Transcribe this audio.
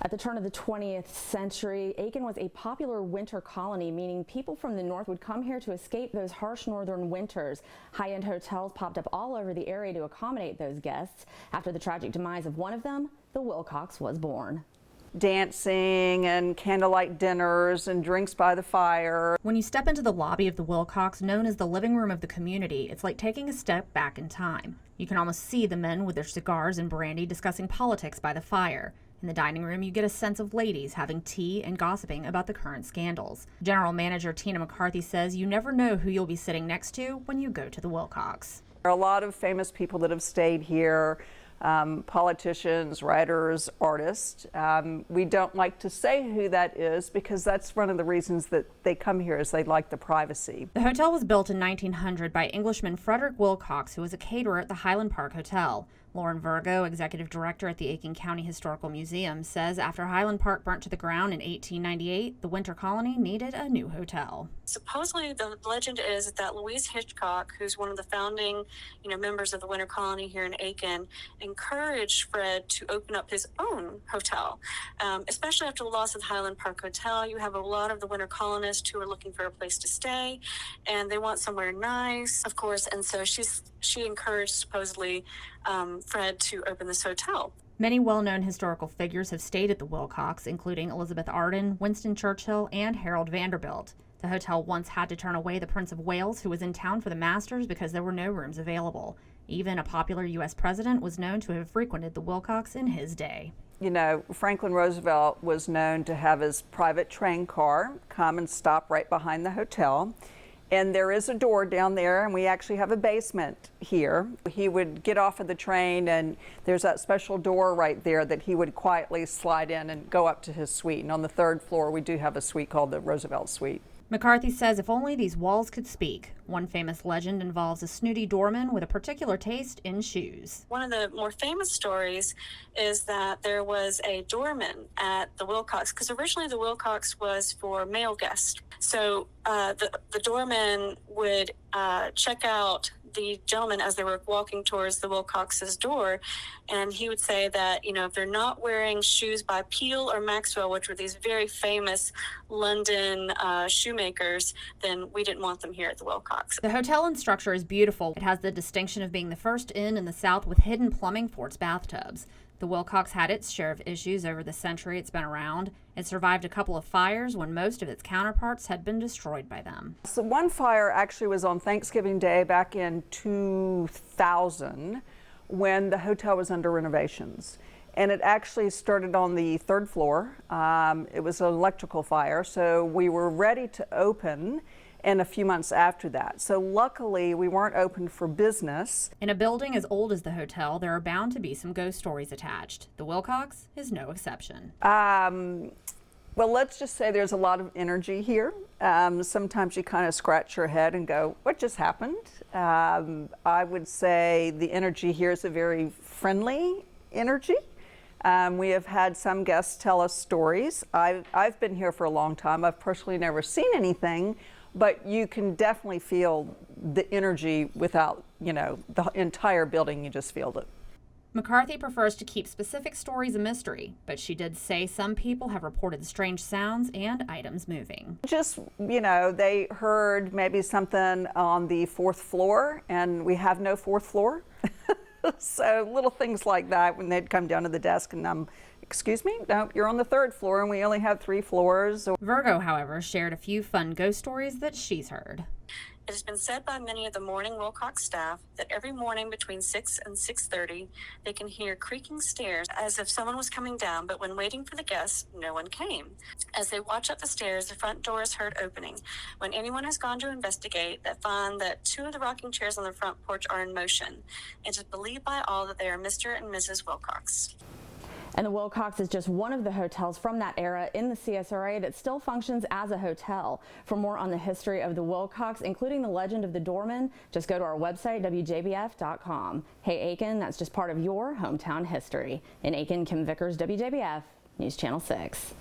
At the turn of the 20th century, Aiken was a popular winter colony, meaning people from the north would come here to escape those harsh northern winters. High-end hotels popped up all over the area to accommodate those guests. After the tragic demise of one of them, the Willcox was born. Dancing and candlelight dinners and drinks by the fire. When you step into the lobby of the Willcox, known as the living room of the community, it's like taking a step back in time. You can almost see the men with their cigars and brandy discussing politics by the fire. In the dining room, you get a sense of ladies having tea and gossiping about the current scandals. General Manager Tina McCarthy says you never know who you'll be sitting next to when you go to the Willcox. There are a lot of famous people that have stayed here. Politicians, writers, artists. We don't like to say who that is because that's one of the reasons that they come here, is they like the privacy. The hotel was built in 1900 by Englishman Frederick Willcox, who was a caterer at the Highland Park Hotel. Lauren Virgo, executive director at the Aiken County Historical Museum, says after Highland Park burnt to the ground in 1898, the winter colony needed a new hotel. Supposedly, the legend is that Louise Hitchcock, who's one of the founding, members of the winter colony here in Aiken, encouraged Fred to open up his own hotel. Especially after the loss of the Highland Park Hotel, you have a lot of the winter colonists who are looking for a place to stay, and they want somewhere nice, of course. And so she encouraged, supposedly, Fred to open this hotel. Many well-known historical figures have stayed at the Willcox, including Elizabeth Arden, Winston Churchill, and Harold Vanderbilt. The hotel once had to turn away the Prince of Wales, who was in town for the Masters, because there were no rooms available. Even a popular U.S. president was known to have frequented the Willcox in his day. Franklin Roosevelt was known to have his private train car come and stop right behind the hotel. And there is a door down there, and we actually have a basement here. He would get off of the train, and there's that special door right there that he would quietly slide in and go up to his suite. And on the third floor, we do have a suite called the Roosevelt Suite. McCarthy says if only these walls could speak. One famous legend involves a snooty doorman with a particular taste in shoes. One of the more famous stories is that there was a doorman at the Willcox, because originally the Willcox was for male guests. So the doorman would check out the gentlemen as they were walking towards the Willcox's door, and he would say that, if they're not wearing shoes by Peel or Maxwell, which were these very famous London shoemakers, then we didn't want them here at the Willcox. The hotel and structure is beautiful. It has the distinction of being the first inn in the South with hidden plumbing for its bathtubs. The Willcox had its share of issues over the century it's been around. It survived a couple of fires when most of its counterparts had been destroyed by them. So one fire actually was on Thanksgiving Day back in 2000 when the hotel was under renovations. And it actually started on the third floor. It was an electrical fire, so we were ready to open in a few months after that. So luckily, we weren't open for business. In a building as old as the hotel, there are bound to be some ghost stories attached. The Willcox is no exception. Well, let's just say there's a lot of energy here. Sometimes you kind of scratch your head and go, what just happened? I would say the energy here is a very friendly energy. We have had some guests tell us stories. I've been here for a long time. I've personally never seen anything, but you can definitely feel the energy without, the entire building, you just feel it. McCarthy prefers to keep specific stories a mystery, but she did say some people have reported strange sounds and items moving. Just, they heard maybe something on the fourth floor, and we have no fourth floor. So little things like that when they'd come down to the desk and excuse me, no, you're on the third floor and we only have 3 floors. Virgo, however, shared a few fun ghost stories that she's heard. It has been said by many of the morning Willcox staff that every morning between 6 and 6:30, they can hear creaking stairs as if someone was coming down, but when waiting for the guests, no one came. As they watch up the stairs, the front door is heard opening. When anyone has gone to investigate, they find that 2 of the rocking chairs on the front porch are in motion. It is believed by all that they are Mr. and Mrs. Willcox. And the Willcox is just one of the hotels from that era in the CSRA that still functions as a hotel. For more on the history of the Willcox, including the legend of the doorman, just go to our website, WJBF.com. Hey Aiken, that's just part of your hometown history. In Aiken, Kim Vickers, WJBF, News Channel 6.